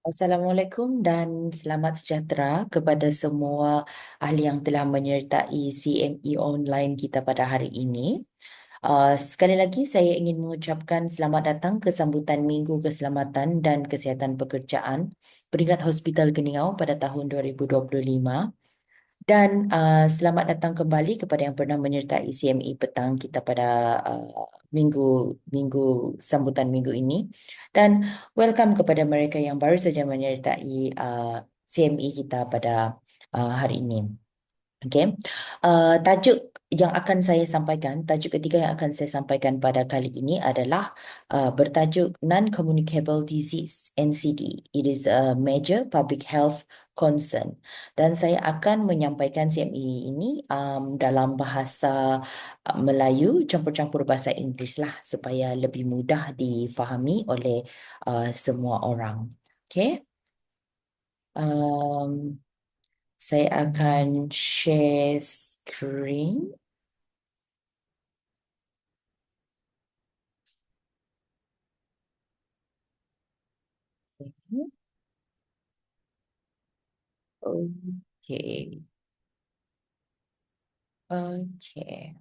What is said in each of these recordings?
Assalamualaikum dan selamat sejahtera kepada semua ahli yang telah menyertai CME online kita pada hari ini. Sekali lagi saya ingin mengucapkan selamat datang ke sambutan Minggu Keselamatan dan Kesihatan Pekerjaan peringkat Hospital Geningau pada tahun 2025. Dan selamat datang kembali kepada yang pernah menyertai CME petang kita pada minggu sambutan minggu ini. Dan welcome kepada mereka yang baru saja menyertai CME kita pada hari ini. Okay. Tajuk yang akan saya sampaikan, tajuk ketiga yang akan saya sampaikan pada kali ini adalah bertajuk Non-Communicable Disease, NCD. It is a major public health concern. Dan saya akan menyampaikan CME ini dalam bahasa Melayu, campur-campur bahasa Inggeris lah, supaya lebih mudah difahami oleh semua orang. Okay. Um, saya akan share screen. Okey. Okey.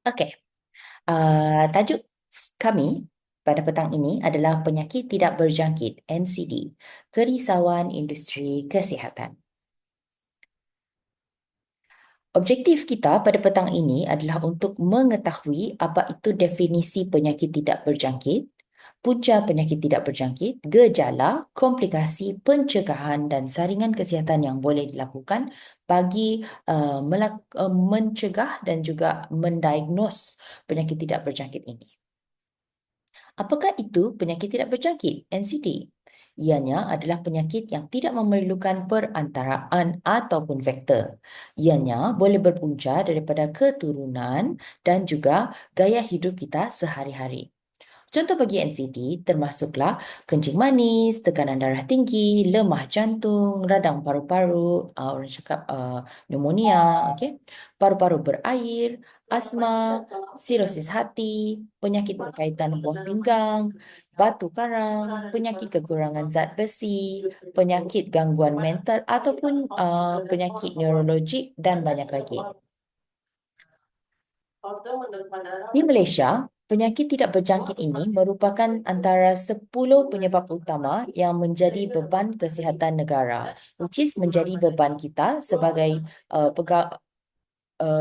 Okey. Tajuk kami pada petang ini adalah penyakit tidak berjangkit, NCD, kerisauan industri kesihatan. Objektif kita pada petang ini adalah untuk mengetahui apa itu definisi penyakit tidak berjangkit, punca penyakit tidak berjangkit, gejala, komplikasi, pencegahan dan saringan kesihatan yang boleh dilakukan bagi mencegah dan juga mendiagnos penyakit tidak berjangkit ini. Apakah itu penyakit tidak berjangkit, NCD? Ianya adalah penyakit yang tidak memerlukan perantaraan ataupun vektor. Ianya boleh berpunca daripada keturunan dan juga gaya hidup kita sehari-hari. Contoh bagi NCD termasuklah kencing manis, tekanan darah tinggi, lemah jantung, radang paru-paru, orang cakap pneumonia, okay? Paru-paru berair, asma, sirosis hati, penyakit berkaitan buah pinggang, batu karang, penyakit kekurangan zat besi, penyakit gangguan mental ataupun penyakit neurologik dan banyak lagi. Di Malaysia, penyakit tidak berjangkit ini merupakan antara 10 penyebab utama yang menjadi beban kesihatan negara, which is menjadi beban kita sebagai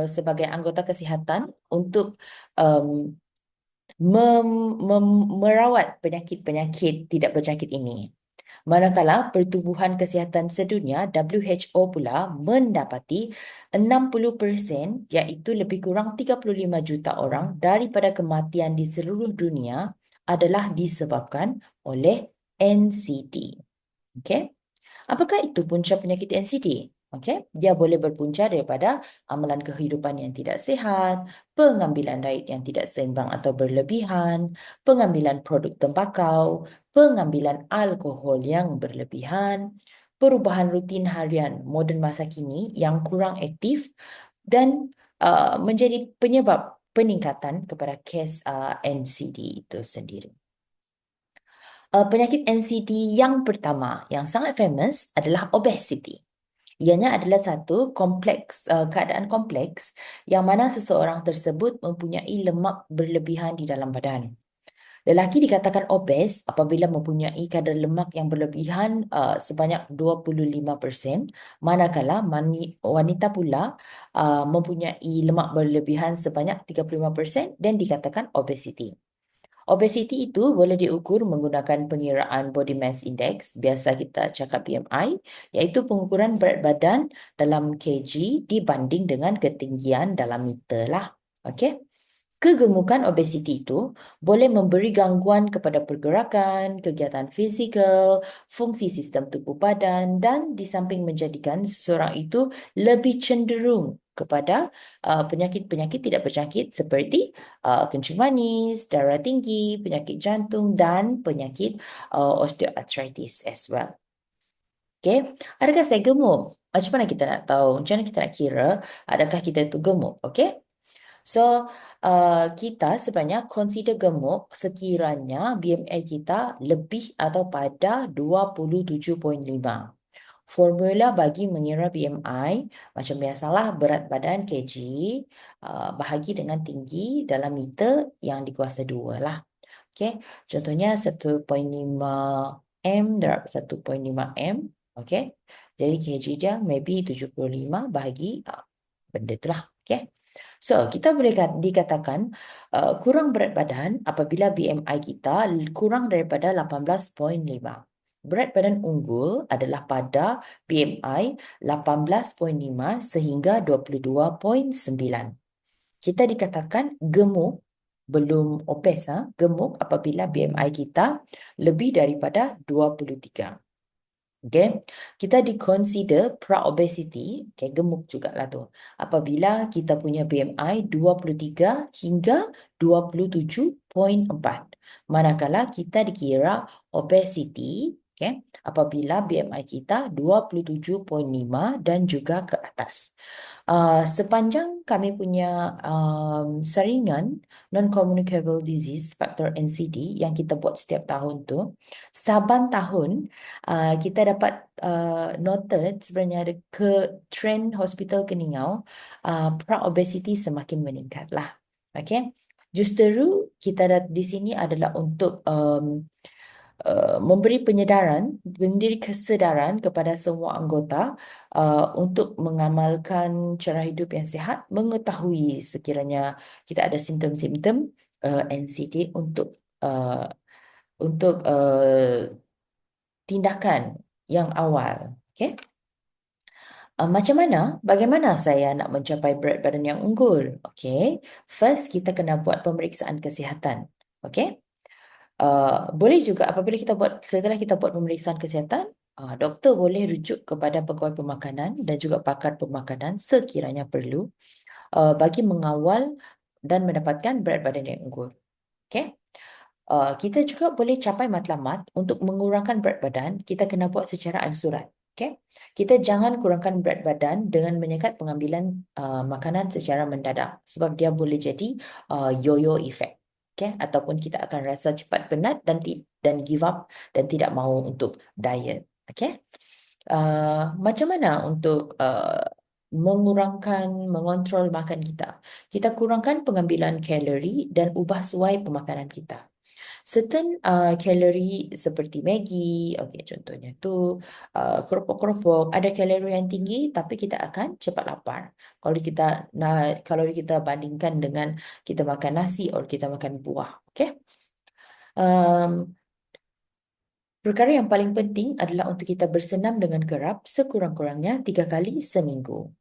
sebagai anggota kesihatan untuk um, merawat penyakit-penyakit tidak berjangkit ini. Manakala Pertubuhan Kesihatan Sedunia WHO pula mendapati 60% iaitu lebih kurang 35 juta orang daripada kematian di seluruh dunia adalah disebabkan oleh NCD. Okey? Apakah itu punca penyakit NCD? Okey, dia boleh berpunca daripada amalan kehidupan yang tidak sihat, pengambilan diet yang tidak seimbang atau berlebihan, pengambilan produk tembakau, pengambilan alkohol yang berlebihan, perubahan rutin harian moden masa kini yang kurang aktif dan menjadi penyebab peningkatan kepada kes NCD itu sendiri. Penyakit NCD yang pertama yang sangat famous adalah obesity. Ianya adalah satu keadaan kompleks yang mana seseorang tersebut mempunyai lemak berlebihan di dalam badan. Lelaki dikatakan obes apabila mempunyai kadar lemak yang berlebihan sebanyak 25%, manakala wanita pula mempunyai lemak berlebihan sebanyak 35% dan dikatakan obesity. Obesiti itu boleh diukur menggunakan pengiraan Body Mass Index, biasa kita cakap BMI, iaitu pengukuran berat badan dalam kg dibanding dengan ketinggian dalam meter lah. Okey? Kegemukan obesiti itu boleh memberi gangguan kepada pergerakan, kegiatan fizikal, fungsi sistem tubuh badan dan di samping menjadikan seseorang itu lebih cenderung kepada penyakit-penyakit tidak berjangkit seperti kencing manis, darah tinggi, penyakit jantung dan penyakit osteoarthritis as well. Okey, adakah saya gemuk? Macam mana kita nak tahu? Macam mana kita nak kira adakah kita itu gemuk? Okey. So, kita sebenarnya consider gemuk sekiranya BMI kita lebih atau pada 27.5. Formula bagi mengira BMI macam biasalah berat badan kg bahagi dengan tinggi dalam meter yang dikuasa 2 lah. Okey, contohnya 1.5 M darab 1.5 M. Okey, jadi kg dia maybe 75 bahagi benda tu lah. Okey. So, kita boleh dikatakan kurang berat badan apabila BMI kita kurang daripada 18.5. Berat badan unggul adalah pada BMI 18.5 sehingga 22.9. Kita dikatakan gemuk, belum obes, gemuk apabila BMI kita lebih daripada 23. Okay. Kita di-consider pra-obesity, okay, gemuk jugalah tu, apabila kita punya BMI 23 hingga 27.4. Manakala kita dikira obesity, okay, apabila BMI kita 27.5 dan juga ke atas. Sepanjang kami punya saringan non-communicable disease factor NCD yang kita buat setiap tahun tu, saban tahun kita dapat noted sebenarnya ada ke trend hospital Keningau pra-obesity semakin meningkat lah. Okay. Justeru kita di sini adalah untuk memberi memberi kesedaran kepada semua anggota untuk mengamalkan cara hidup yang sihat, mengetahui sekiranya kita ada simptom-simptom NCD untuk tindakan yang awal. Okay? Macam mana? Bagaimana saya nak mencapai berat badan yang unggul? Okay. First, kita kena buat pemeriksaan kesihatan. Okay. Boleh juga setelah kita buat pemeriksaan kesihatan, doktor boleh rujuk kepada pegawai pemakanan dan juga pakar pemakanan sekiranya perlu bagi mengawal dan mendapatkan berat badan yang unggul. Okay. Kita juga boleh capai matlamat untuk mengurangkan berat badan, kita kena buat secara ansuran. Okay. Kita jangan kurangkan berat badan dengan menyekat pengambilan makanan secara mendadak sebab dia boleh jadi yo-yo effect. Okay. Ataupun kita akan rasa cepat penat dan give up dan tidak mahu untuk diet. Okay. Macam mana untuk mengontrol makan kita? Kita kurangkan pengambilan kalori dan ubah suai pemakanan kita. Certain kalori seperti Maggi, okay, contohnya tu keropok-keropok ada kalori yang tinggi tapi kita akan cepat lapar. Kalau kita bandingkan dengan kita makan nasi atau kita makan buah, okay? Perkara yang paling penting adalah untuk kita bersenam dengan kerap sekurang-kurangnya 3 kali seminggu.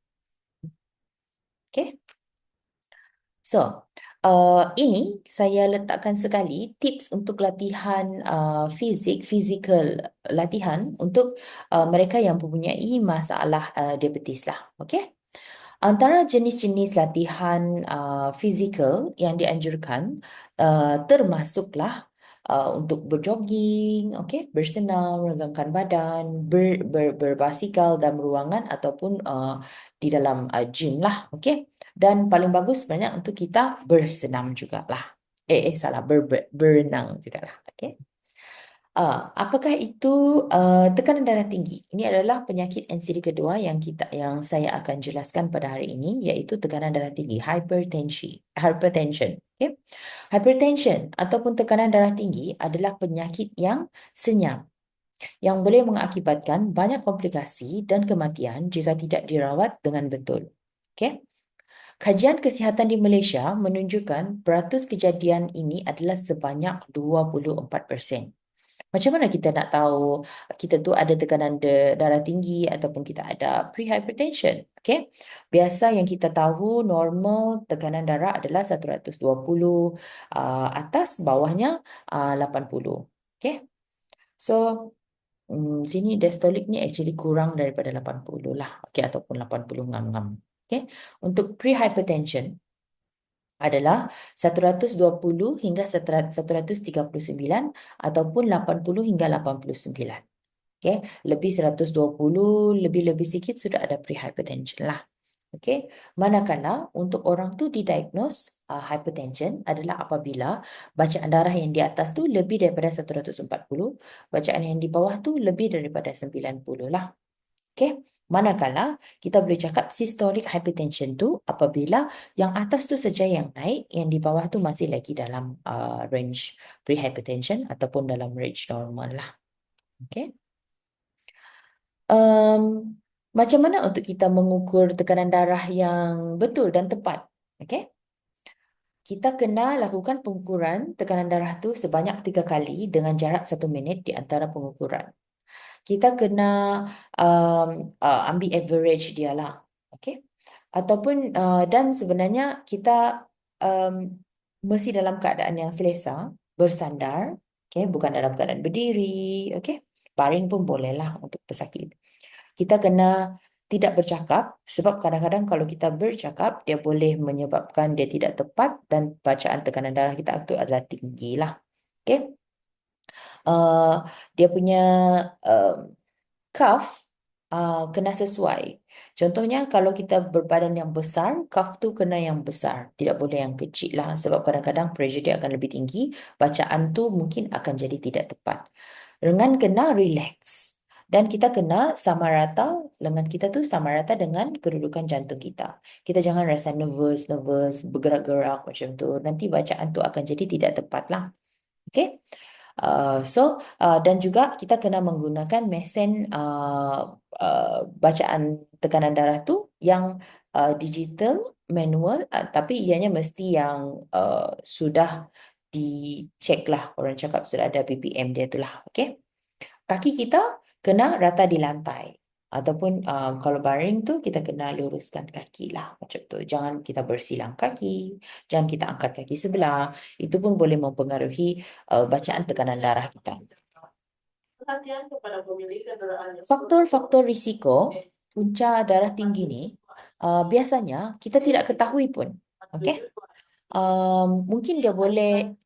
Okay? So, ini saya letakkan sekali tips untuk latihan fizikal latihan untuk mereka yang mempunyai masalah diabetes lah. Okay? Antara jenis-jenis latihan fizikal yang dianjurkan termasuklah untuk berjogging, okay, bersenam, regangkan badan, berbasikal dalam ruangan ataupun di dalam gym lah, okay. Dan paling bagus sebenarnya untuk kita bersenam jugalah. Salah, berenang jugalah, okay. Apakah itu tekanan darah tinggi? Ini adalah penyakit NCD kedua yang saya akan jelaskan pada hari ini, iaitu tekanan darah tinggi, hypertension. Okay? Hypertension ataupun tekanan darah tinggi adalah penyakit yang senyap yang boleh mengakibatkan banyak komplikasi dan kematian jika tidak dirawat dengan betul. Okay? Kajian kesihatan di Malaysia menunjukkan peratus kejadian ini adalah sebanyak 24%. Macam mana kita nak tahu kita tu ada tekanan darah tinggi ataupun kita ada pre-hypertension? Okay? Biasa yang kita tahu normal tekanan darah adalah 120 atas, bawahnya 80. Okay? So, sini diastolik ni actually kurang daripada 80 lah. Okay? Ataupun 80 ngam-ngam. Okay? Untuk pre-hypertension adalah 120 hingga 139 ataupun 80 hingga 89. Okay, lebih 120, lebih-lebih sikit sudah ada prehypertension lah. Okay, manakala untuk orang tu didiagnose hypertension adalah apabila bacaan darah yang di atas tu lebih daripada 140, bacaan yang di bawah tu lebih daripada 90 lah. Okay, manakala kita boleh cakap systolic hypertension tu apabila yang atas tu saja yang naik, yang di bawah tu masih lagi dalam range prehypertension ataupun dalam range normal lah. Okay. Um, Macam mana untuk kita mengukur tekanan darah yang betul dan tepat? Okay? Kita kena lakukan pengukuran tekanan darah tu sebanyak 3 kali dengan jarak 1 minit di antara pengukuran. Kita kena ambil average dia lah. Okay? Ataupun dan sebenarnya kita mesti dalam keadaan yang selesa, bersandar, okay? Bukan dalam keadaan berdiri, okay? Baring pun boleh lah untuk pesakit. Kita kena tidak bercakap sebab kadang-kadang kalau kita bercakap dia boleh menyebabkan dia tidak tepat dan bacaan tekanan darah kita itu adalah tinggi lah. Okay? Dia punya cuff kena sesuai. Contohnya kalau kita berbadan yang besar, cuff tu kena yang besar. Tidak boleh yang kecil lah sebab kadang-kadang pressure dia akan lebih tinggi, bacaan tu mungkin akan jadi tidak tepat. Lengan kena relax. Dan kita kena sama rata, lengan kita tu sama rata dengan kedudukan jantung kita. Kita jangan rasa nervous, bergerak-gerak macam tu. Nanti bacaan tu akan jadi tidak tepat lah. Okay? Dan juga kita kena menggunakan mesin bacaan tekanan darah tu yang digital, manual, tapi ianya mesti yang sudah dicek lah. Orang cakap sudah ada BPM dia tu lah. Okay? Kaki kita kena rata di lantai. Ataupun kalau baring tu kita kena luruskan kaki lah. Macam tu. Jangan kita bersilang kaki. Jangan kita angkat kaki sebelah. Itu pun boleh mempengaruhi bacaan tekanan darah kita. Faktor-faktor risiko punca darah tinggi ni biasanya kita tidak ketahui pun. Okay? Mungkin dia boleh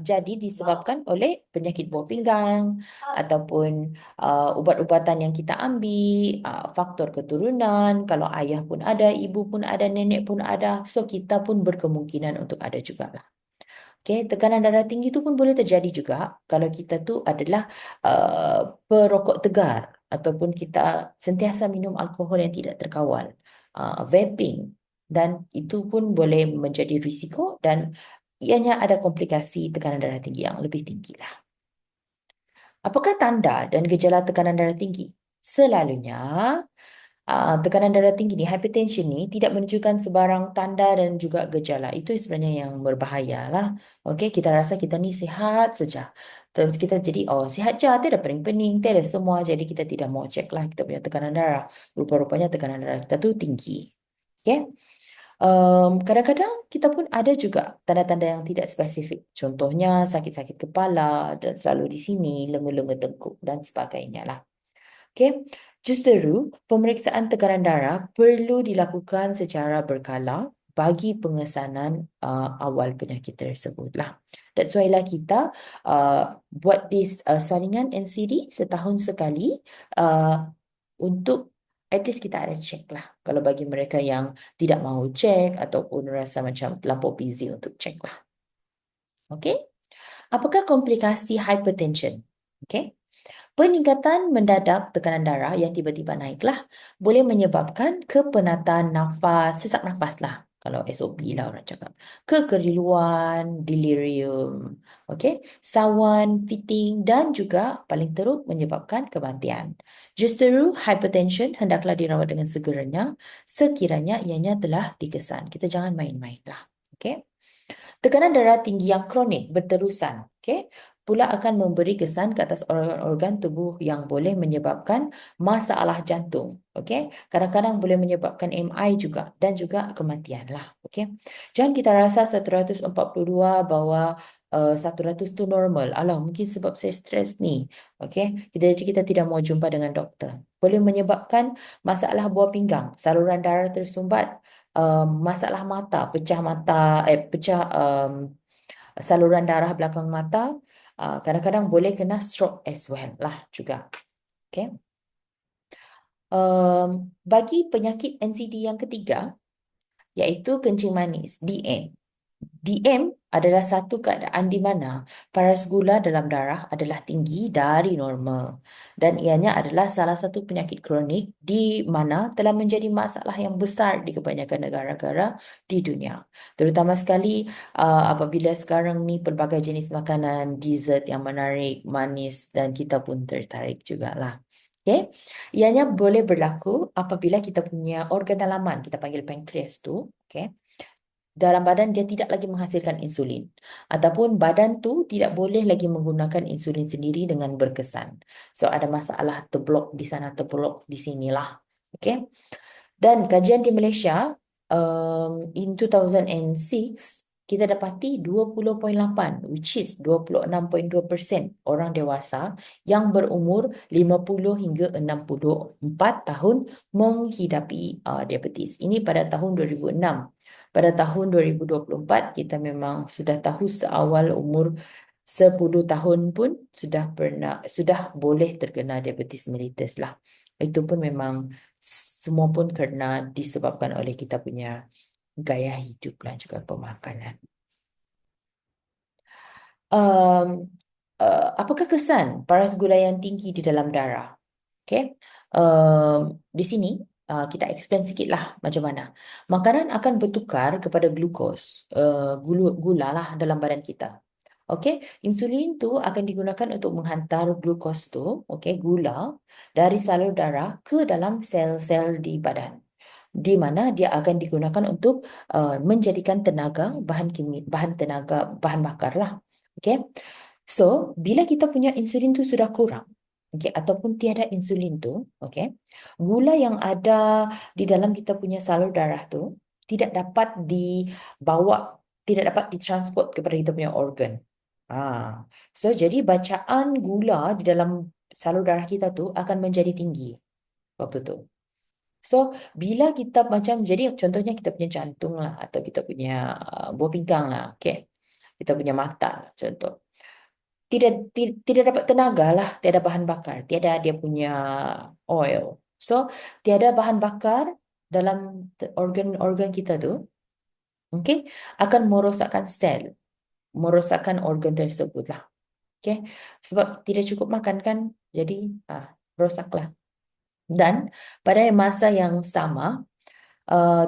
jadi disebabkan oleh penyakit buah pinggang ataupun ubat-ubatan yang kita ambil, faktor keturunan, kalau ayah pun ada, ibu pun ada, nenek pun ada, so kita pun berkemungkinan untuk ada jugalah. Okay, tekanan darah tinggi tu pun boleh terjadi juga kalau kita tu adalah perokok tegar ataupun kita sentiasa minum alkohol yang tidak terkawal, vaping, dan itu pun boleh menjadi risiko dan ianya ada komplikasi tekanan darah tinggi yang lebih tinggi lah. Apakah tanda dan gejala tekanan darah tinggi? Selalunya tekanan darah tinggi ni, hypertension ni tidak menunjukkan sebarang tanda dan juga gejala. Itu sebenarnya yang berbahaya lah. Okey, kita rasa kita ni sihat saja. Terus kita jadi, sihat je, tiada pening-pening, tiada semua. Jadi kita tidak mau cek lah kita punya tekanan darah. Rupa-rupanya tekanan darah kita tu tinggi. Okey. Kadang-kadang kita pun ada juga tanda-tanda yang tidak spesifik. Contohnya sakit-sakit kepala dan selalu di sini, lenga-lenga tengkuk dan sebagainya lah. Okay. Justeru, pemeriksaan tekanan darah perlu dilakukan secara berkala bagi pengesanan awal penyakit tersebut lah. That's why lah kita buat this saringan NCD setahun sekali untuk at least kita ada cek lah. Kalau bagi mereka yang tidak mahu cek ataupun rasa macam terlampau busy untuk cek lah. Okay. Apakah komplikasi hypertension? Okay. Peningkatan mendadak tekanan darah yang tiba-tiba naiklah boleh menyebabkan kepenatan nafas, sesak nafas lah. Kalau SOP lah orang cakap. Kekeliruan, delirium, okay? Sawan, fitting dan juga paling teruk menyebabkan kematian. Justeru, hypertension hendaklah dirawat dengan segeranya sekiranya ianya telah dikesan. Kita jangan main-main lah. Okay? Tekanan darah tinggi yang kronik berterusan, okay, pula akan memberi kesan ke atas organ-organ tubuh yang boleh menyebabkan masalah jantung. Okay? Kadang-kadang boleh menyebabkan MI juga dan juga kematian lah. Okay? Jangan kita rasa 142 bahwa 100 tu normal. Alah, mungkin sebab saya stres ni. Okay? Jadi kita tidak mau jumpa dengan doktor. Boleh menyebabkan masalah buah pinggang, saluran darah tersumbat, masalah mata, pecah saluran darah belakang mata, kadang-kadang boleh kena stroke as well lah juga. Okay. Bagi penyakit NCD yang ketiga, iaitu kencing manis, DM. DM adalah satu keadaan di mana paras gula dalam darah adalah tinggi dari normal dan ianya adalah salah satu penyakit kronik di mana telah menjadi masalah yang besar di kebanyakan negara-negara di dunia. Terutama sekali apabila sekarang ni pelbagai jenis makanan, dessert yang menarik, manis dan kita pun tertarik jugalah. Okay. Ianya boleh berlaku apabila kita punya organ dalaman, kita panggil pankreas tu, okay, dalam badan dia tidak lagi menghasilkan insulin ataupun badan tu tidak boleh lagi menggunakan insulin sendiri dengan berkesan. So ada masalah terblok di sana, terblok di sinilah. Okay. Dan kajian di Malaysia in 2006 kita dapati 20.8 which is 26.2% orang dewasa yang berumur 50 hingga 64 tahun menghidapi diabetes. Ini pada tahun 2006. Pada tahun 2024 kita memang sudah tahu seawal umur 10 tahun pun sudah boleh terkena diabetes mellitus lah. Itu pun memang semua pun kerana disebabkan oleh kita punya gaya hidup dan juga pemakanan. Um, apakah kesan paras gula yang tinggi di dalam darah? Okay. Di sini kita explain sikit lah macam mana. Makanan akan bertukar kepada glukos, gula lah dalam badan kita. Okey, insulin tu akan digunakan untuk menghantar glukos tu, okey, gula dari salur darah ke dalam sel-sel di badan. Di mana dia akan digunakan untuk menjadikan tenaga bahan bakar lah. Okey. So, bila kita punya insulin tu sudah kurang, okey, ataupun tiada insulin tu, okey, gula yang ada di dalam kita punya salur darah tu tidak dapat dibawa, tidak dapat ditransport kepada kita punya organ. So jadi bacaan gula di dalam salur darah kita tu akan menjadi tinggi waktu tu. So bila kita macam, jadi contohnya kita punya jantung lah atau kita punya buah pinggang lah, okay, kita punya mata lah, contoh. Tidak dapat tenaga lah, tiada bahan bakar, tiada dia punya oil. So tiada bahan bakar dalam organ-organ kita tu, okay, akan merosakkan sel, merosakkan organ tersebut lah. Okay. Sebab tidak cukup makan kan, jadi rosaklah. Dan pada masa yang sama,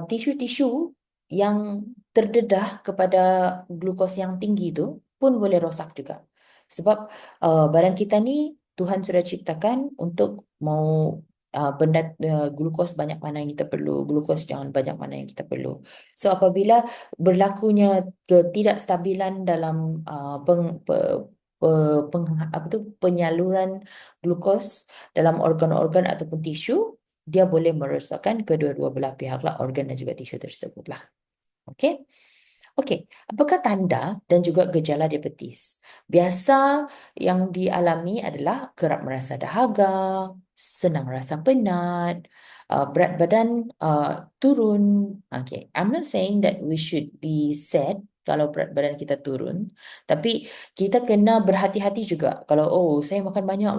tisu-tisu yang terdedah kepada glukos yang tinggi itu pun boleh rosak juga. Sebab badan kita ni Tuhan sudah ciptakan untuk mau benda glukos banyak mana yang kita perlu, glukos jangan banyak mana yang kita perlu. So apabila berlakunya ketidakstabilan dalam penyaluran glukos dalam organ-organ ataupun tisu, dia boleh merosakkan kedua-dua belah pihak lah, organ dan juga tisu tersebut lah. Okey. Okey, apakah tanda dan juga gejala diabetes? Biasa yang dialami adalah kerap merasa dahaga, senang rasa penat, berat badan turun. Okay, I'm not saying that we should be sad kalau berat badan kita turun, tapi kita kena berhati-hati juga. Kalau saya makan banyak,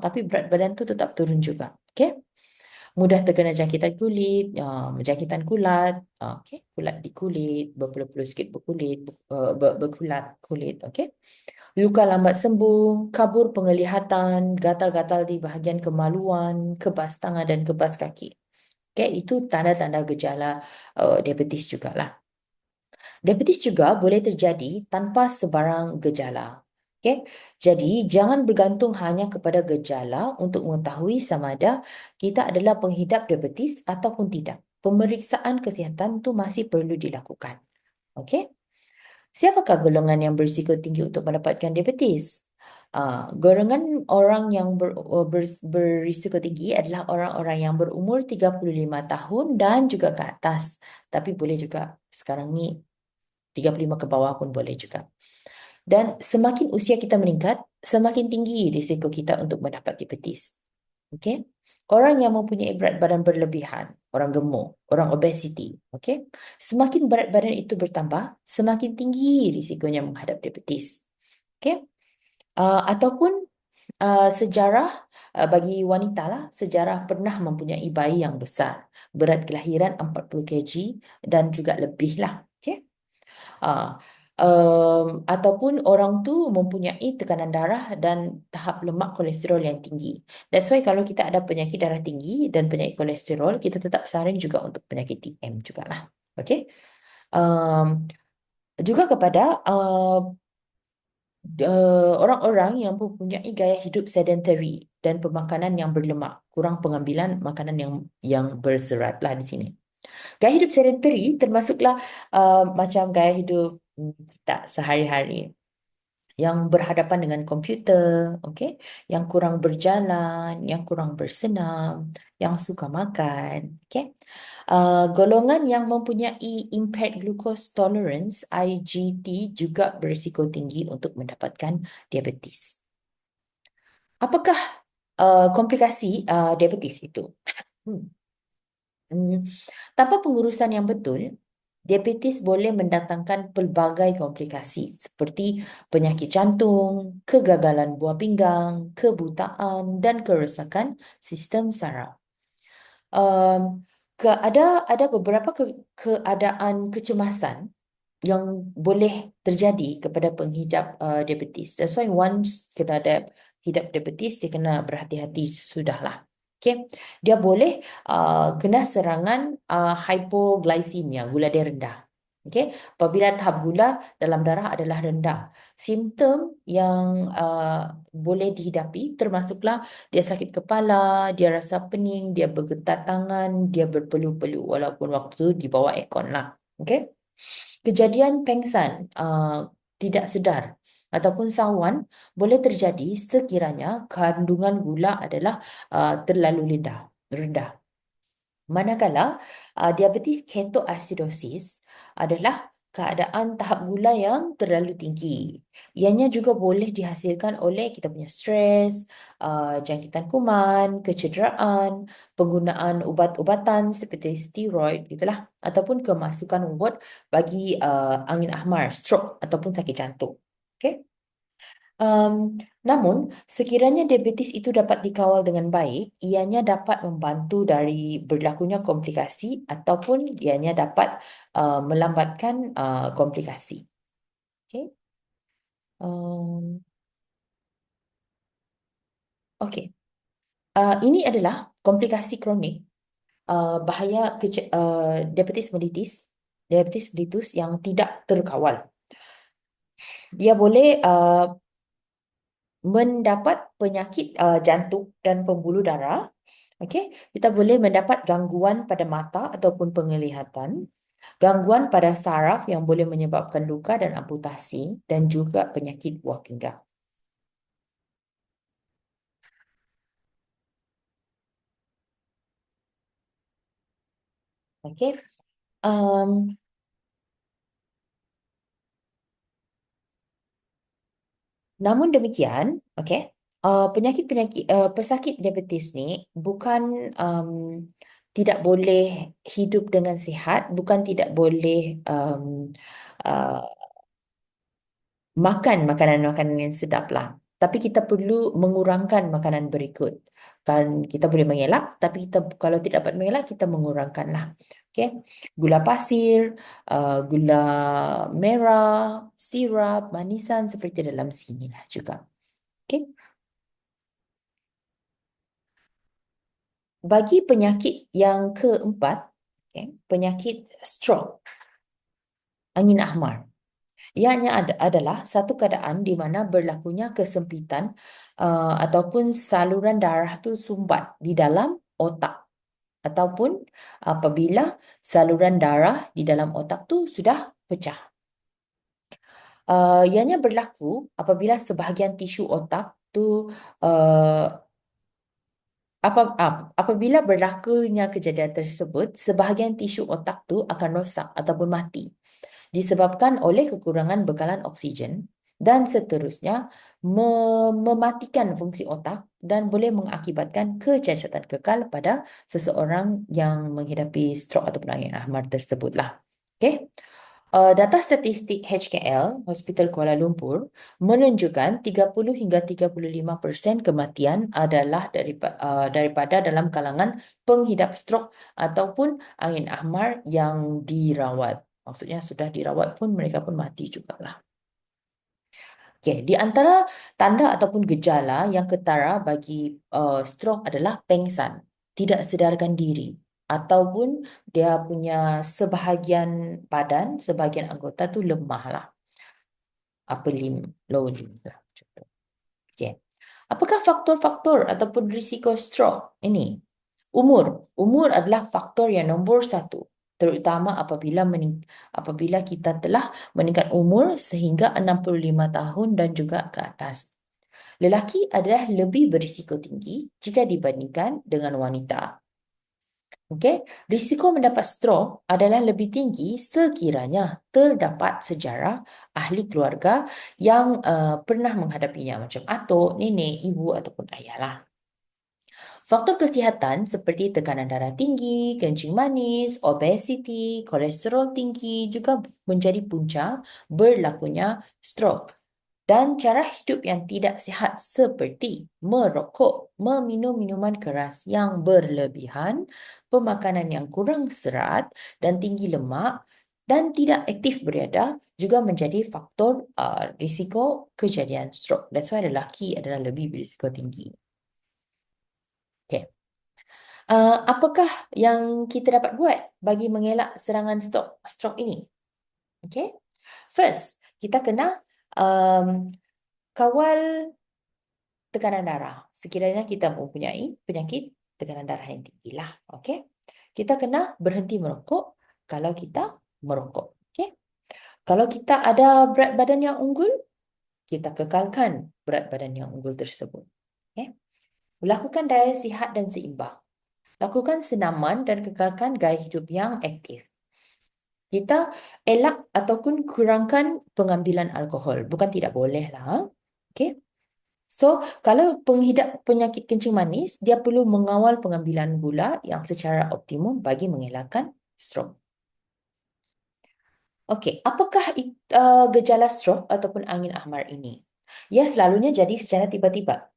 tapi berat badan tu tetap turun juga. Okay. Mudah terkena jangkitan kulit, jangkitan kulat, okay, kulat di kulit, berpeluh-peluh sikit berkulit, berkulat kulit, okay. Luka lambat sembuh, kabur penglihatan, gatal-gatal di bahagian kemaluan, kebas tangan dan kebas kaki. Okay, itu tanda-tanda gejala diabetes jugalah. Diabetes juga boleh terjadi tanpa sebarang gejala. Okay? Jadi, jangan bergantung hanya kepada gejala untuk mengetahui sama ada kita adalah penghidap diabetes ataupun tidak. Pemeriksaan kesihatan tu masih perlu dilakukan. Okay? Siapakah golongan yang berisiko tinggi untuk mendapatkan diabetes? Golongan orang yang berisiko tinggi adalah orang-orang yang berumur 35 tahun dan juga ke atas. Tapi boleh juga sekarang ni 35 ke bawah pun boleh juga. Dan semakin usia kita meningkat, semakin tinggi risiko kita untuk mendapat diabetes. Okay? Orang yang mempunyai berat badan berlebihan, orang gemuk, orang obesiti, okay? Semakin berat badan itu bertambah, semakin tinggi risikonya menghadap diabetes. Okay? Ataupun Sejarah bagi wanita lah, sejarah pernah mempunyai bayi yang besar, berat kelahiran 40 kg dan juga lebih lah. Okay? Ataupun orang tu mempunyai tekanan darah dan tahap lemak kolesterol yang tinggi. That's why kalau kita ada penyakit darah tinggi dan penyakit kolesterol, kita tetap saring juga untuk penyakit TM jugalah. Okay? Um, Juga kepada orang-orang yang mempunyai gaya hidup sedentary dan pemakanan yang berlemak, kurang pengambilan makanan yang berserat lah di sini. Gaya hidup sedentary termasuklah macam gaya hidup kita sehari-hari yang berhadapan dengan komputer, okay? Yang kurang berjalan, yang kurang bersenam, yang suka makan, okay? Golongan yang mempunyai impaired glucose tolerance (IGT) juga berisiko tinggi untuk mendapatkan diabetes. Apakah komplikasi diabetes itu? Hmm. Tanpa pengurusan yang betul, diabetes boleh mendatangkan pelbagai komplikasi seperti penyakit jantung, kegagalan buah pinggang, kebutaan dan kerosakan sistem saraf. Um, ada beberapa keadaan kecemasan yang boleh terjadi kepada penghidap diabetes. That's why once kena ada hidap diabetes, dia kena berhati-hati sudahlah. Okay. Dia boleh kena serangan hypoglycemia, gula dia rendah. Okay. Apabila tahap gula dalam darah adalah rendah, simptom yang boleh dihidapi termasuklah dia sakit kepala, dia rasa pening, dia bergetar tangan, dia berpeluh-peluh walaupun waktu di bawah aircon lah. Okay. Kejadian pengsan tidak sedar ataupun sawan boleh terjadi sekiranya kandungan gula adalah terlalu rendah. Manakala diabetes ketoasidosis adalah keadaan tahap gula yang terlalu tinggi. Ianya juga boleh dihasilkan oleh kita punya stres, jangkitan kuman, kecederaan, penggunaan ubat-ubatan seperti steroid gitulah, ataupun kemasukan ubat bagi angin ahmar, stroke ataupun sakit jantung. Okay? Namun, sekiranya diabetes itu dapat dikawal dengan baik, ianya dapat membantu dari berlakunya komplikasi ataupun ianya dapat melambatkan komplikasi. Okay. Um, okay. Ini adalah komplikasi kronik bahaya diabetes mellitus yang tidak terkawal. Dia boleh mendapat penyakit jantung dan pembuluh darah. Okey, kita boleh mendapat gangguan pada mata ataupun penglihatan, gangguan pada saraf yang boleh menyebabkan luka dan amputasi, dan juga penyakit buah pinggang. Okey, um, namun demikian, okey, pesakit diabetes ni bukan tidak boleh hidup dengan sihat, bukan tidak boleh uh, makan makanan-makanan yang sedap lah. Tapi kita perlu mengurangkan makanan berikut. Kan kita boleh mengelak, tapi kita kalau tidak dapat mengelak, kita mengurangkan lah. Okay. Gula pasir, gula merah, sirap, manisan seperti dalam sini lah juga. Okay. Bagi penyakit yang keempat, okay, penyakit stroke, angin ahmar. Ianya adalah satu keadaan di mana berlakunya kesempitan ataupun saluran darah tu sumbat di dalam otak, ataupun apabila saluran darah di dalam otak tu sudah pecah. Ianya berlaku apabila sebahagian tisu otak tu uh, apabila berlakunya kejadian tersebut, sebahagian tisu otak tu akan rosak ataupun mati disebabkan oleh kekurangan bekalan oksigen dan seterusnya mematikan fungsi otak dan boleh mengakibatkan kecacatan kekal pada seseorang yang menghidapi strok ataupun angin ahmar tersebutlah. Okay? Data statistik HKL, Hospital Kuala Lumpur, menunjukkan 30 hingga 35% kematian adalah daripada dalam kalangan penghidap strok ataupun angin ahmar yang dirawat. Maksudnya sudah dirawat pun mereka pun mati jugalah. Okey, di antara tanda ataupun gejala yang ketara bagi stroke adalah pengsan, tidak sedarkan diri, ataupun dia punya sebahagian badan, sebahagian anggota tu lemah lah. Upper limb, lower limb lah. Macam tu. Okey. Apakah faktor-faktor ataupun risiko stroke ini? Umur adalah faktor yang nombor satu, terutama apabila kita telah meningkat umur sehingga 65 tahun dan juga ke atas. Lelaki adalah lebih berisiko tinggi jika dibandingkan dengan wanita. Okey, risiko mendapat stroke adalah lebih tinggi sekiranya terdapat sejarah ahli keluarga yang pernah menghadapinya, macam atuk, nenek, ibu ataupun ayah lah. Faktor kesihatan seperti tekanan darah tinggi, kencing manis, obesiti, kolesterol tinggi juga menjadi punca berlakunya stroke. Dan cara hidup yang tidak sihat seperti merokok, meminum minuman keras yang berlebihan, pemakanan yang kurang serat dan tinggi lemak dan tidak aktif beriadah juga menjadi faktor risiko kejadian stroke. That's why lelaki adalah lebih berisiko tinggi. Okay. Apakah yang kita dapat buat bagi mengelak serangan stroke ini? Okay. First, kita kena kawal tekanan darah. Sekiranya kita mempunyai penyakit tekanan darah yang tinggi lah. Okay. Kita kena berhenti merokok kalau kita merokok. Okay. Kalau kita ada berat badan yang unggul, kita kekalkan berat badan yang unggul tersebut. Okay. Lakukan diet sihat dan seimbang. Lakukan senaman dan kekalkan gaya hidup yang aktif. Kita elak ataupun kurangkan pengambilan alkohol. Bukan tidak boleh lah. Okay. So, kalau penghidap penyakit kencing manis, dia perlu mengawal pengambilan gula yang secara optimum bagi mengelakkan stroke. Okey, apakah gejala stroke ataupun angin ahmar ini? Ya, selalunya jadi secara tiba-tiba.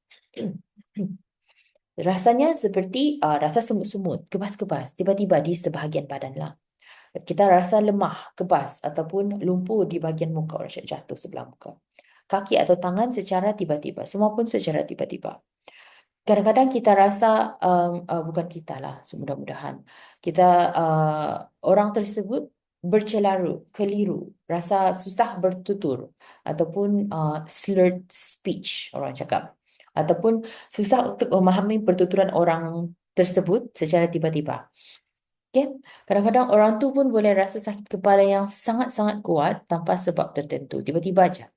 Rasanya seperti rasa semut-semut, kebas-kebas, tiba-tiba di sebahagian badan lah. Kita rasa lemah, kebas ataupun lumpuh di bahagian muka, orang jatuh sebelah muka. Kaki atau tangan secara tiba-tiba, semua pun secara tiba-tiba. Kadang-kadang kita rasa, bukan kita lah, mudah-mudahan, orang tersebut bercelaru, keliru, rasa susah bertutur ataupun slurred speech, orang cakap. Ataupun susah untuk memahami pertuturan orang tersebut secara tiba-tiba. Okay? Kadang-kadang orang tu pun boleh rasa sakit kepala yang sangat-sangat kuat tanpa sebab tertentu. Tiba-tiba aja.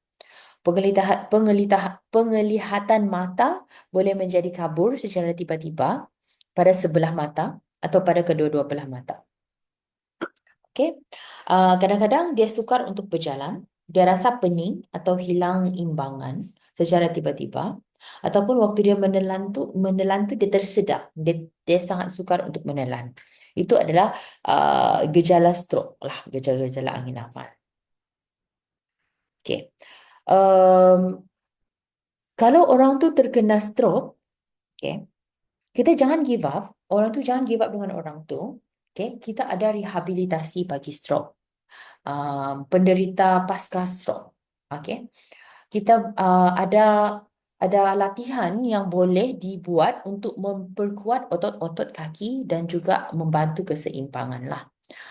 Penglihatan mata boleh menjadi kabur secara tiba-tiba pada sebelah mata atau pada kedua-dua belah mata. Okay? Kadang-kadang dia sukar untuk berjalan, dia rasa pening atau hilang imbangan secara tiba-tiba, ataupun waktu dia menelan dia tersedak, dia sangat sukar untuk menelan. Itu adalah gejala stroke lah, gejala-gejala angin ahmar. Okay. Kalau orang tu terkena stroke, okay, kita jangan give up. Orang tu jangan give up dengan orang tu. Okay, kita ada rehabilitasi bagi stroke. Penderita pasca stroke. Okay, kita ada latihan yang boleh dibuat untuk memperkuat otot-otot kaki dan juga membantu keseimbangan lah.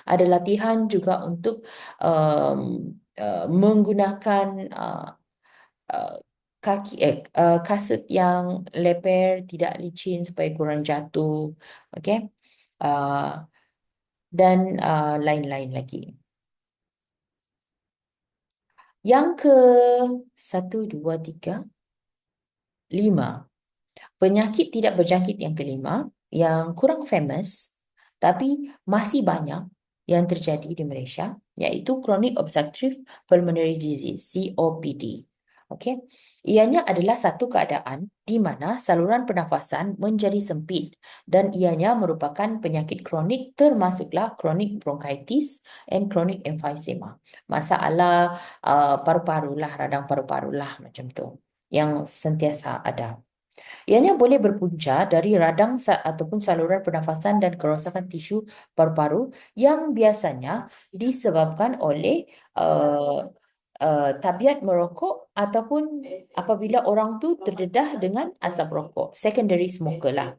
Ada latihan juga untuk menggunakan kasut yang leper, tidak licin supaya kurang jatuh. Okay. Dan lain-lain lagi. Yang ke 1, 2, 3, 5. Penyakit tidak berjangkit yang kelima, yang kurang famous, tapi masih banyak yang terjadi di Malaysia, iaitu Chronic Obstructive Pulmonary Disease, COPD. Okay. Ianya adalah satu keadaan di mana saluran pernafasan menjadi sempit dan ianya merupakan penyakit kronik termasuklah kronik bronkitis and kronik emphysema. Masalah paru-paru lah, radang paru-paru lah macam tu yang sentiasa ada. Ianya boleh berpunca dari radang ataupun saluran pernafasan dan kerosakan tisu paru-paru yang biasanya disebabkan oleh uh, tabiat merokok ataupun apabila orang tu terdedah dengan asap rokok, secondary smoker lah.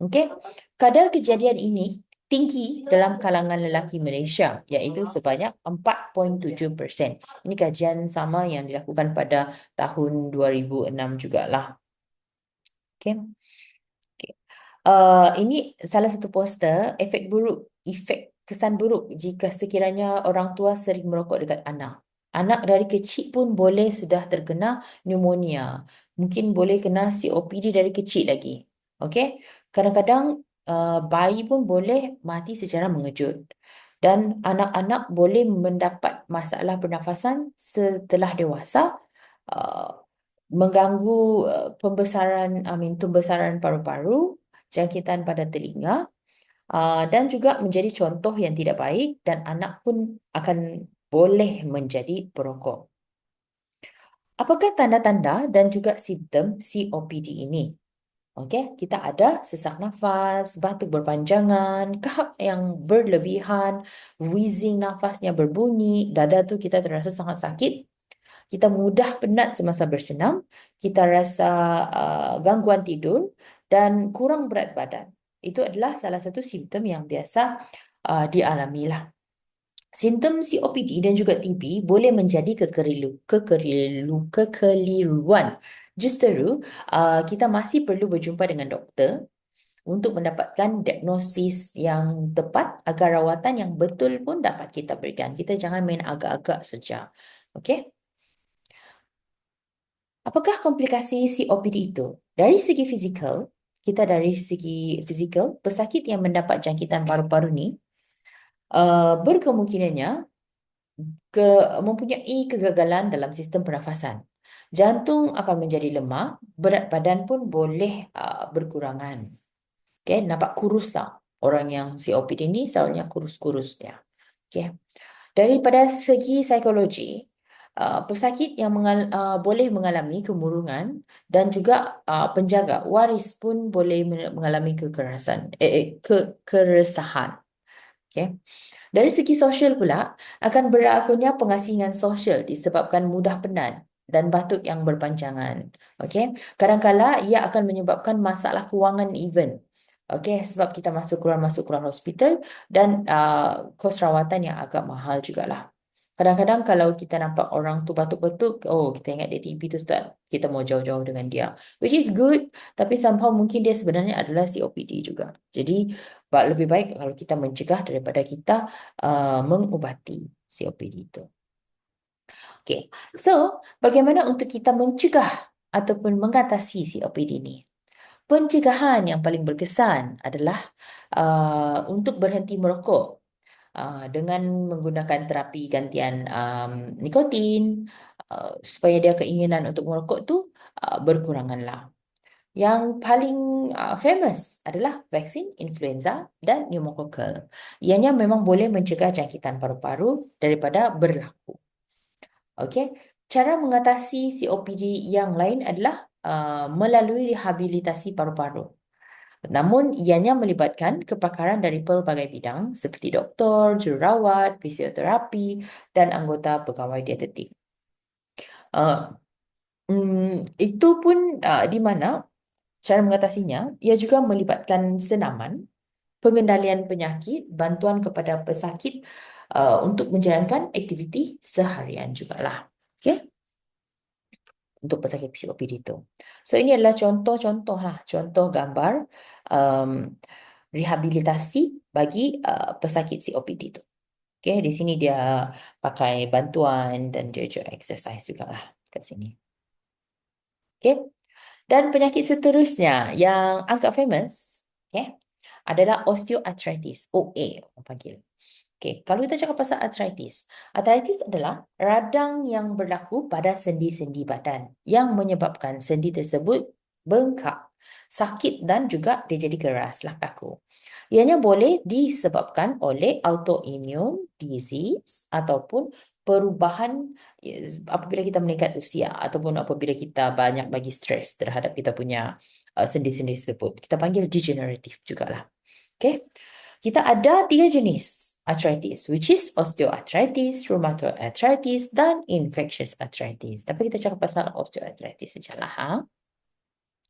Okey. Kadar kejadian ini tinggi dalam kalangan lelaki Malaysia iaitu sebanyak 4.7%. Ini kajian sama yang dilakukan pada tahun 2006 jugalah. Okey. Okay. Ini salah satu poster efek kesan buruk jika sekiranya orang tua sering merokok dekat anak. Anak dari kecil pun boleh sudah terkena pneumonia. Mungkin boleh kena COPD dari kecil lagi. Okey? Kadang-kadang bayi pun boleh mati secara mengejut. Dan anak-anak boleh mendapat masalah pernafasan setelah dewasa. Uh, Mengganggu pembesaran paru-paru, jangkitan pada telinga, dan juga menjadi contoh yang tidak baik dan anak pun akan boleh menjadi perokok. Apakah tanda-tanda dan juga simptom COPD ini? Okey, kita ada sesak nafas, batuk berpanjangan, kahak yang berlebihan, wheezing nafasnya berbunyi, dada tu kita terasa sangat sakit. Kita mudah penat semasa bersenam, kita rasa gangguan tidur dan kurang berat badan. Itu adalah salah satu simptom yang biasa dialami lah. Simptom COPD dan juga TB boleh menjadi kekeliruan. Justeru, kita masih perlu berjumpa dengan doktor untuk mendapatkan diagnosis yang tepat agar rawatan yang betul pun dapat kita berikan. Kita jangan main agak-agak saja. Okey? Apakah komplikasi COPD itu? Dari segi fizikal, pesakit yang mendapat jangkitan paru-paru ni berkemungkinannya mempunyai kegagalan dalam sistem pernafasan. Jantung akan menjadi lemah, berat badan pun boleh berkurangan. Okay, nampak kurus tak? Orang yang COPD ni selalunya kurus-kurus dia. Okay. Daripada segi psikologi, pesakit yang boleh mengalami kemurungan dan juga penjaga waris pun boleh mengalami keresahan. Okay. Dari segi sosial pula, akan berakunya pengasingan sosial disebabkan mudah penat dan batuk yang berpanjangan. Okay. Kadang-kala ia akan menyebabkan masalah kewangan even. Okay, sebab kita masuk keluar hospital dan kos rawatan yang agak mahal jugalah. Kadang-kadang kalau kita nampak orang tu batuk-batuk, oh kita ingat dia TB tu Ustaz. Kita mau jauh-jauh dengan dia. Which is good, tapi somehow mungkin dia sebenarnya adalah COPD juga. Jadi lebih baik kalau kita mencegah daripada kita mengubati COPD itu. Okay, so bagaimana untuk kita mencegah ataupun mengatasi COPD ini? Pencegahan yang paling berkesan adalah untuk berhenti merokok dengan menggunakan terapi gantian nikotin supaya dia keinginan untuk merokok tu berkuranganlah. Yang paling famous adalah vaksin influenza dan pneumokokal. Ianya memang boleh mencegah jangkitan paru-paru daripada berlaku. Okey, cara mengatasi COPD yang lain adalah melalui rehabilitasi paru-paru. Namun, ianya melibatkan kepakaran dari pelbagai bidang seperti doktor, jururawat, fisioterapi, dan anggota pegawai dietetik. Itu pun di mana cara mengatasinya, ia juga melibatkan senaman, pengendalian penyakit, bantuan kepada pesakit untuk menjalankan aktiviti seharian jugalah. Okey? Untuk pesakit COPD itu. So, ini adalah contoh-contoh lah, contoh gambar rehabilitasi bagi pesakit COPD itu. Okay, di sini dia pakai bantuan dan dia juga exercise jugalah kat sini. Okay. Dan penyakit seterusnya yang agak famous, okay, adalah osteoarthritis, OA orang panggil. Okey, kalau kita cakap pasal arthritis, arthritis adalah radang yang berlaku pada sendi-sendi badan yang menyebabkan sendi tersebut bengkak, sakit dan juga dia jadi keras lah kaku. Ianya boleh disebabkan oleh autoimmune disease ataupun perubahan apabila kita meningkat usia ataupun apabila kita banyak bagi stres terhadap kita punya sendi-sendi tersebut. Kita panggil degenerative jugalah. Okay. Kita ada 3 jenis arthritis, which is osteoarthritis, rheumatoid arthritis, dan infectious arthritis. Tapi kita cakap pasal osteoarthritis sajalah. Ha?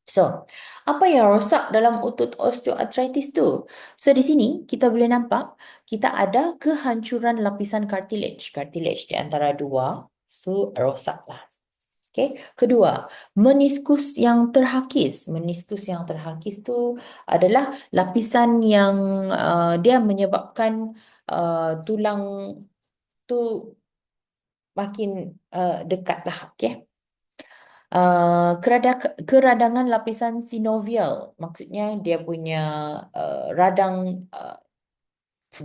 So, apa yang rosak dalam otot osteoarthritis tu? So, di sini kita boleh nampak kita ada kehancuran lapisan cartilage. Cartilage di antara dua, so rosaklah. Okay. Kedua, meniskus yang terhakis. Meniskus yang terhakis tu adalah lapisan yang dia menyebabkan tulang tu makin dekat lah. Okay. Keradangan lapisan sinovial, maksudnya dia punya radang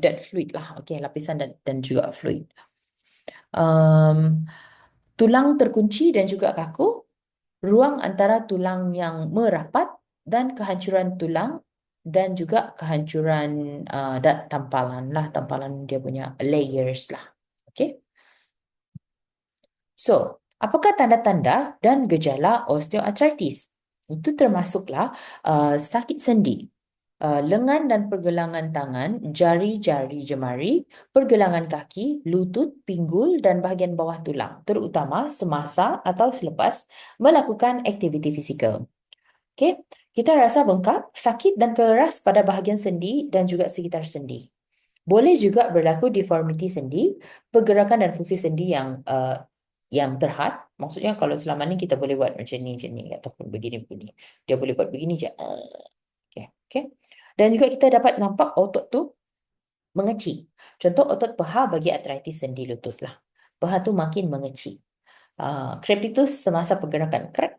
that fluid lah. Okay, lapisan dan juga fluid. Tulang terkunci dan juga kaku, ruang antara tulang yang merapat dan kehancuran tulang dan juga kehancuran tampalan lah, tampalan dia punya layers lah. Okay. So, apakah tanda-tanda dan gejala osteoarthritis? Itu termasuklah sakit sendi, lengan dan pergelangan tangan, jari-jari jemari, pergelangan kaki, lutut, pinggul dan bahagian bawah tulang, terutama semasa atau selepas melakukan aktiviti fizikal. Okay. Kita rasa bengkak, sakit dan keras pada bahagian sendi dan juga sekitar sendi. Boleh juga berlaku deformity sendi, pergerakan dan fungsi sendi yang terhad. Maksudnya kalau selama ni kita boleh buat macam ni ataupun begini. Dia boleh buat begini je. Okay. Dan juga kita dapat nampak otot tu mengecil. Contoh otot paha bagi arthritis sendi lutut lah. Paha tu makin mengecil. Cramp itu semasa pergerakan. Crack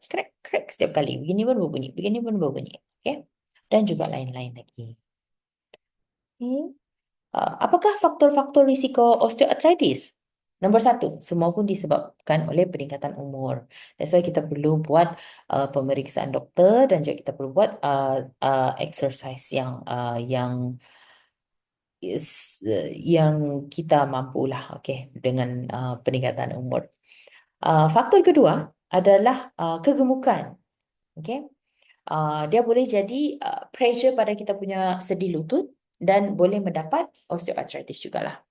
setiap kali. Begini pun berbunyi. Okay. Dan juga lain-lain lagi. Okay. Apakah faktor-faktor risiko osteoarthritis? Nombor 1, semua pun disebabkan oleh peningkatan umur. That's why kita perlu buat pemeriksaan doktor dan juga kita perlu buat exercise yang kita mampulah, okay, dengan peningkatan umur. Faktor kedua adalah kegemukan. Okay. Dia boleh jadi pressure pada kita punya sendi lutut dan boleh mendapat osteoarthritis jugalah.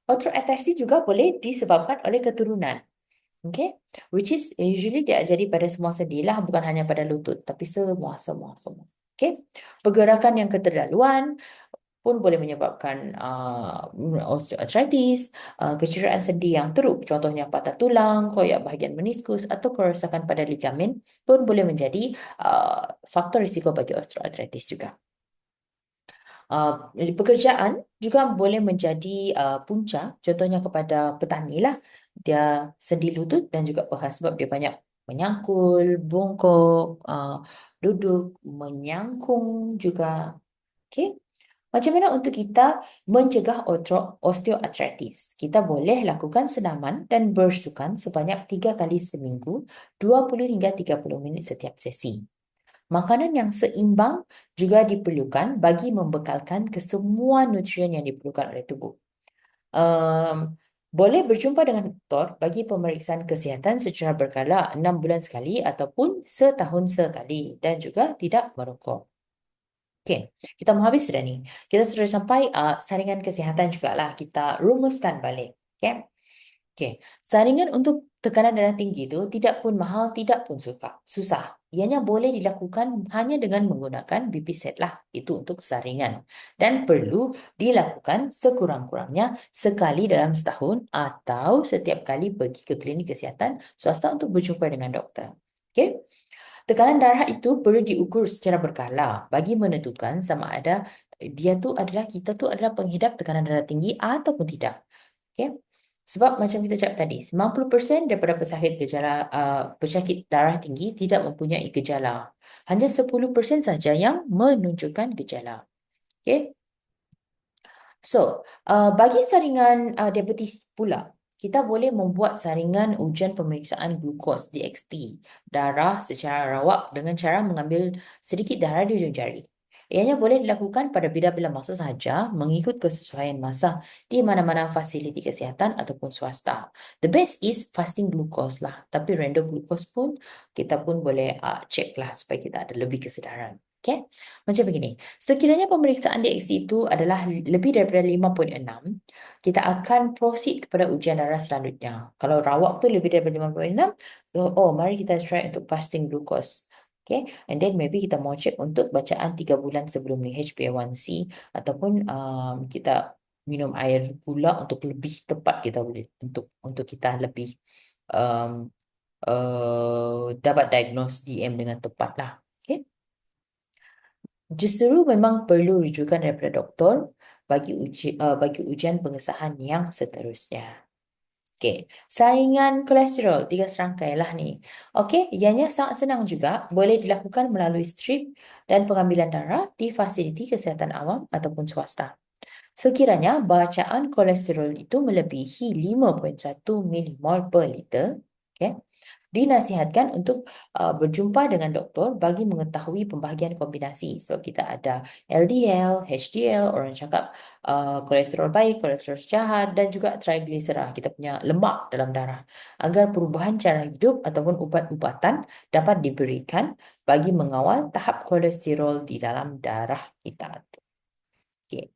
Osteoarthritis juga boleh disebabkan oleh keturunan. Okay? Which is usually dia jadi pada semua sendi lah, bukan hanya pada lutut, tapi semua. Okay? Pergerakan yang keterlaluan pun boleh menyebabkan osteoarthritis, kecederaan sendi yang teruk, contohnya patah tulang, koyak bahagian meniskus atau kerosakan pada ligamen pun boleh menjadi faktor risiko bagi osteoarthritis juga. Pekerjaan juga boleh menjadi punca, contohnya kepada petani lah, dia sendi lutut dan juga paha sebab dia banyak menyangkul, bongkok, duduk, menyangkung juga. Okay? Macam mana untuk kita mencegah osteoarthritis? Kita boleh lakukan senaman dan bersukan sebanyak 3 kali seminggu, 20 hingga 30 minit setiap sesi. Makanan yang seimbang juga diperlukan bagi membekalkan kesemua nutrien yang diperlukan oleh tubuh. Boleh berjumpa dengan doktor bagi pemeriksaan kesihatan secara berkala 6 bulan sekali ataupun setahun sekali dan juga tidak merokok. Okay, kita mau habis sudah ni. Kita sudah sampai saringan kesihatan jugalah. Kita rumuskan balik. Okay. Okay. Saringan untuk tekanan darah tinggi itu tidak pun mahal, tidak pun susah. Ianya boleh dilakukan hanya dengan menggunakan BP set lah. Itu untuk saringan. Dan perlu dilakukan sekurang-kurangnya sekali dalam setahun atau setiap kali pergi ke klinik kesihatan swasta untuk berjumpa dengan doktor. Okay. Tekanan darah itu perlu diukur secara berkala bagi menentukan sama ada kita tu adalah penghidap tekanan darah tinggi ataupun tidak. Okay? Sebab macam kita cakap tadi, 90% daripada pesakit darah tinggi tidak mempunyai gejala. Hanya 10% saja yang menunjukkan gejala. Okay? Bagi saringan diabetes pula, kita boleh membuat saringan ujian pemeriksaan glukos DXT darah secara rawak dengan cara mengambil sedikit darah di ujung jari. Ianya boleh dilakukan pada bila-bila masa sahaja mengikut kesesuaian masa di mana-mana fasiliti kesihatan ataupun swasta. The best is fasting glucose lah. Tapi random glucose pun kita pun boleh check lah supaya kita ada lebih kesedaran. Okay? Macam begini. Sekiranya pemeriksaan DXC itu adalah lebih daripada 5.6, kita akan proceed kepada ujian darah selanjutnya. Kalau rawak tu lebih daripada 5.6, mari kita try untuk fasting glucose. Okay, and then maybe kita mau check untuk bacaan 3 bulan sebelum ni HbA1c ataupun kita minum air pula untuk lebih tepat kita boleh untuk kita lebih um, dapat diagnose DM dengan tepat lah. Okay. Justru memang perlu rujukan daripada doktor bagi ujian pengesahan yang seterusnya. Okey, saringan kolesterol, 3 serangkai lah ni. Okey, ianya sangat senang juga, boleh dilakukan melalui strip dan pengambilan darah di fasiliti kesihatan awam ataupun swasta. Sekiranya bacaan kolesterol itu melebihi 5.1 milimol per liter, okay, dinasihatkan untuk berjumpa dengan doktor bagi mengetahui pembahagian kombinasi. So, kita ada LDL, HDL, orang cakap kolesterol baik, kolesterol jahat dan juga triglycerida, kita punya lemak dalam darah. Agar perubahan cara hidup ataupun ubat-ubatan dapat diberikan bagi mengawal tahap kolesterol di dalam darah kita. Okay.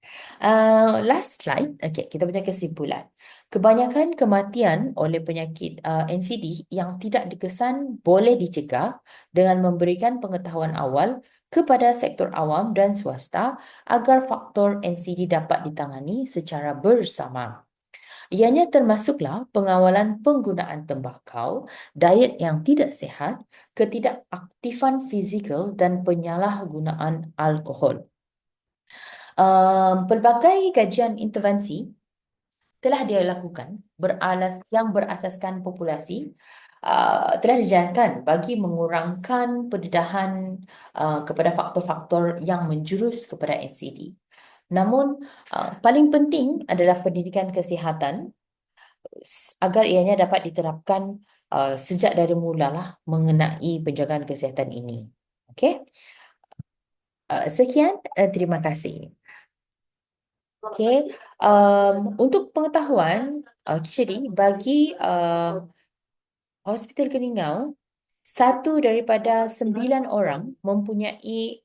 Last slide. Okay, kita punya kesimpulan. Kebanyakan kematian oleh penyakit NCD yang tidak dikesan boleh dicegah dengan memberikan pengetahuan awal kepada sektor awam dan swasta agar faktor NCD dapat ditangani secara bersama. Ianya termasuklah pengawalan penggunaan tembakau, diet yang tidak sihat, ketidakaktifan fizikal dan penyalahgunaan alkohol. Pelbagai kajian intervensi telah dia lakukan yang berasaskan populasi telah dijalankan bagi mengurangkan pendedahan kepada faktor-faktor yang menjurus kepada NCD. Namun, paling penting adalah pendidikan kesihatan agar ianya dapat diterapkan sejak dari mulalah mengenai penjagaan kesihatan ini. Okey? Sekian, terima kasih. Okay, untuk pengetahuan, actually bagi Hospital Keningau, 1 daripada 9 orang mempunyai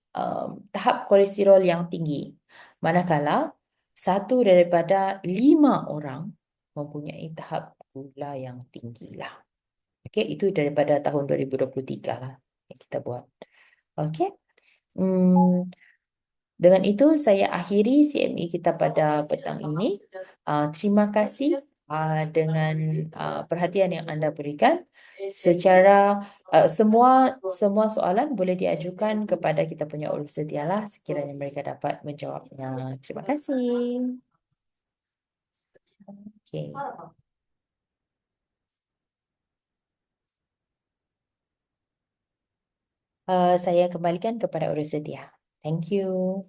tahap kolesterol yang tinggi. Manakala 1 daripada 5 orang mempunyai tahap gula yang tinggi lah. Okay, itu daripada tahun 2023 lah yang kita buat. Okay. Dengan itu, saya akhiri CME kita pada petang ini. Terima kasih dengan perhatian yang anda berikan. Secara semua soalan boleh diajukan kepada kita punya urus setialah sekiranya mereka dapat menjawabnya. Terima kasih. Okay. Saya kembalikan kepada urus setia. Thank you.